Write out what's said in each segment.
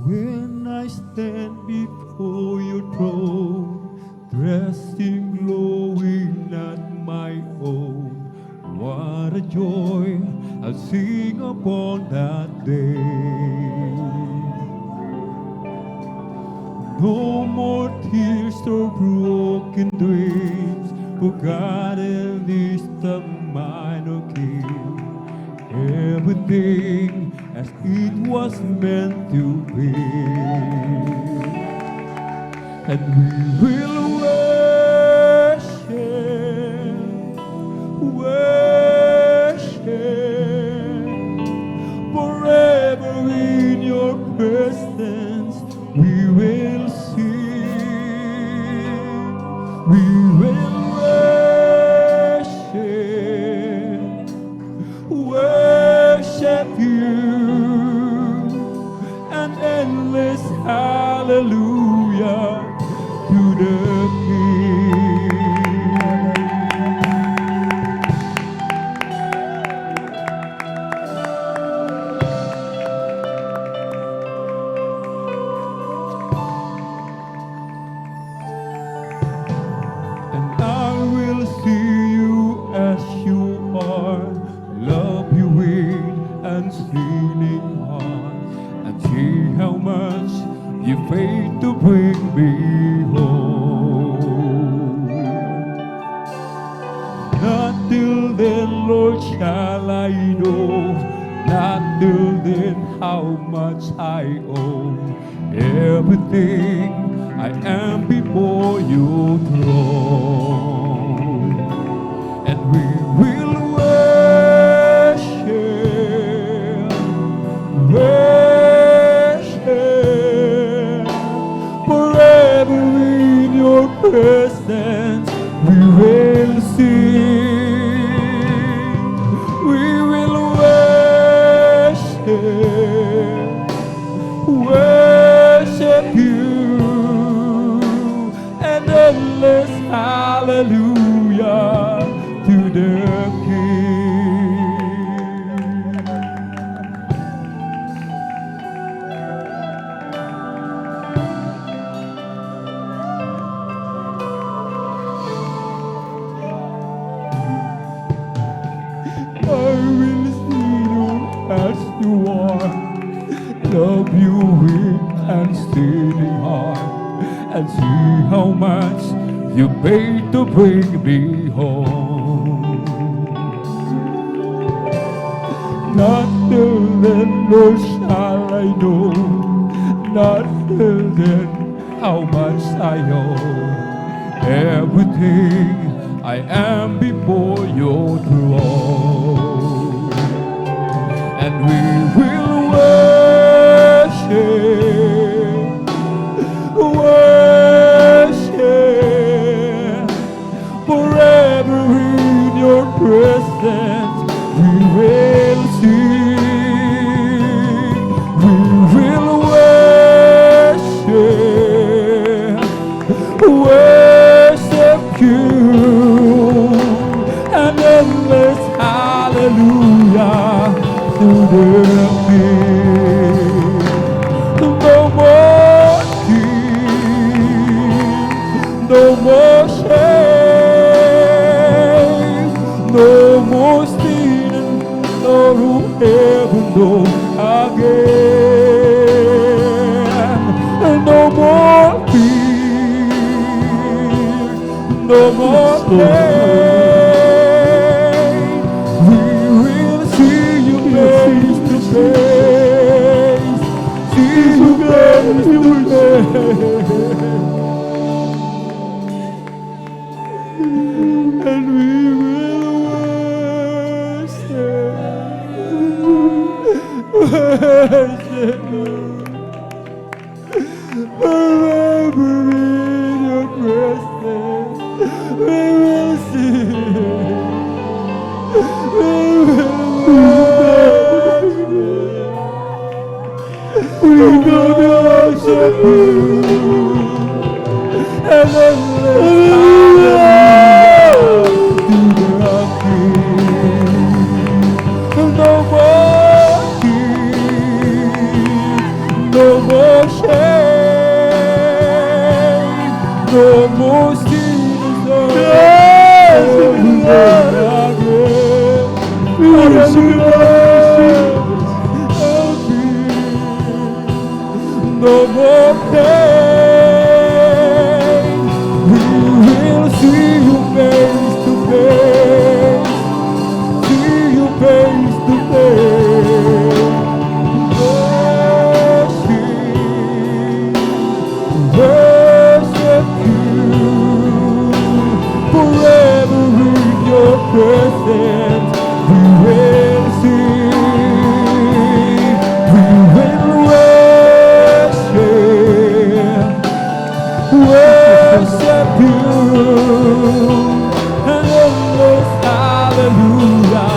when I stand before your throne, dressed in glory not my own. What a joy I'll sing upon that day. No more tears or broken dreams, for God is the minor key. Everything as it was meant to be. And we will worship forever in your presence. We will sing, we will worship you, an endless hallelujah to the King. And I will see you as you are, love you with unceasing heart, and see how much you faith to bring me home. Not till then, Lord, shall I know, not till then how much I owe. Everything I am before your throne, and we will worship forever in your presence. We will sing, we will worship you, and endless hallelujah to the King. I will see you as you are, love you with unsteady heart, and see how much you paid to bring me home. Not till then, Lord, shall I know, not till then how much I owe. Everything I am before your throne, and we will worship forever in your presence. We will sing, we will worship you, an endless hallelujah to the King. No more tears, no more shame, no more sin, no heaven, no again. No more fear, no more pain. We will see you face to face, see you face to face, and we will worship you forever in your presence. We will sing, we will worship you, and endless hallelujah to the King. No more tears, no more We worship you, no more pain. We will see you face to face. See you face to face. Worship you forever in your presence. We will sing, we will worship you, and endless hallelujah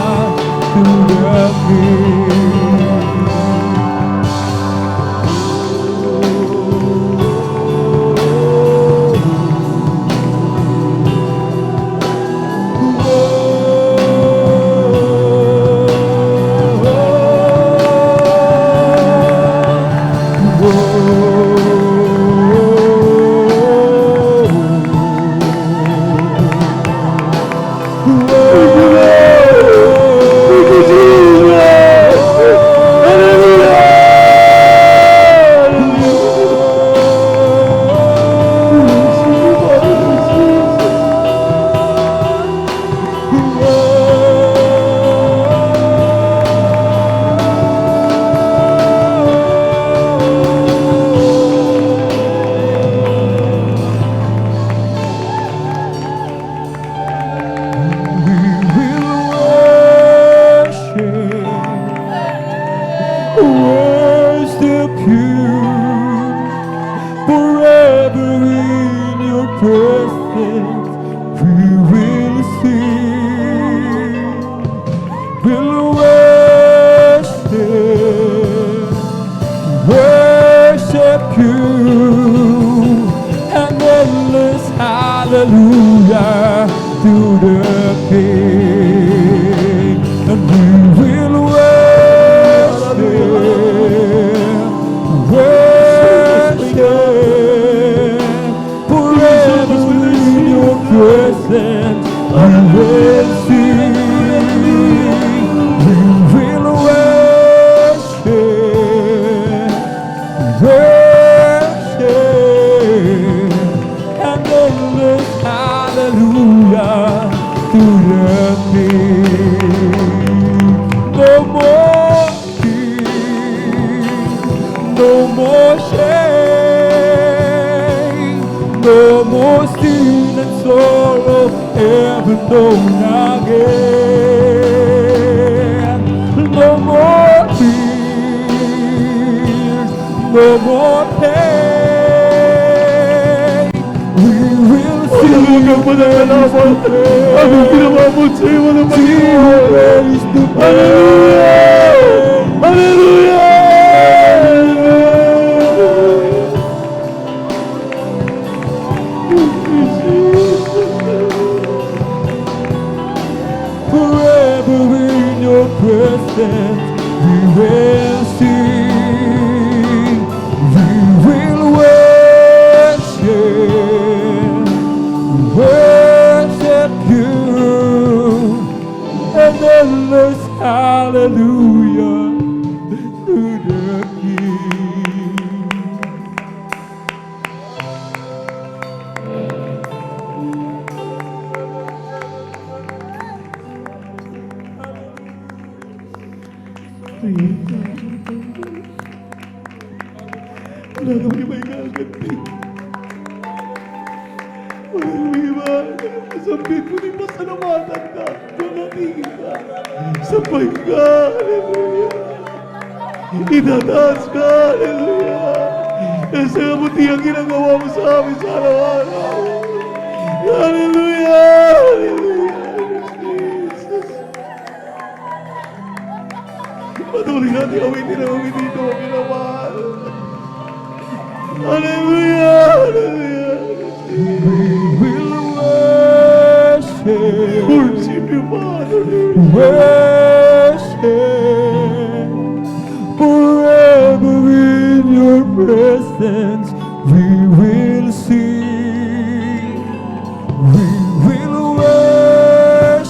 to the King. Worship you forever in your presence. We will sing, we'll worship you, and endless hallelujah to the King. And we will forever in your presence. We will sing, we will worship, and endless hallelujah to the King. No more peace, no more shame, no more sin and sorrow ever known again. No more tears, no more pain. We will see you face to face. Hallelujah! Forever in your presence, we will sing, we will worship you, and endless hallelujah to the King. Wala kami may gaganti. Walang liwan. Sabihin mo ni pasalamatan ka. Tunatingin ka. Sabay ka. Hallelujah. Itataas ka. Hallelujah. Sa kabutihang ginagawa mo sa amin sa araw-araw. Hallelujah. Hallelujah. Jesus. Patuloy natin awitin ang awitin ko ang minamahal. Hallelujah. Hallelujah. We will worship you, Father. Worship forever in your presence. We will sing. We will worship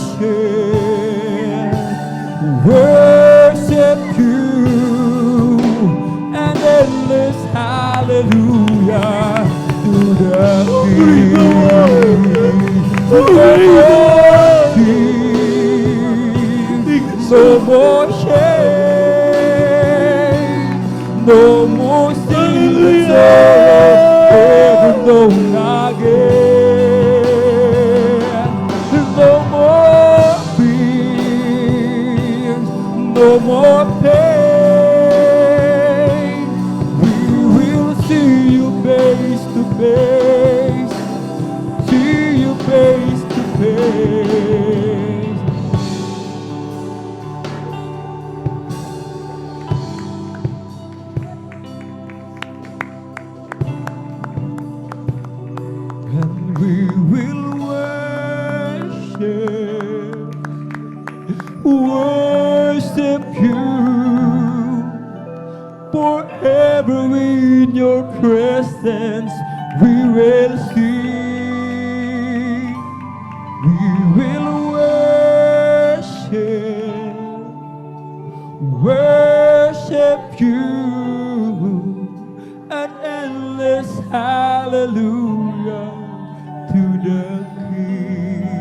no more pain. We will see you face to face, see you face to face. And we will worship you forever in your presence. We will sing, we will worship you, an endless hallelujah to the King.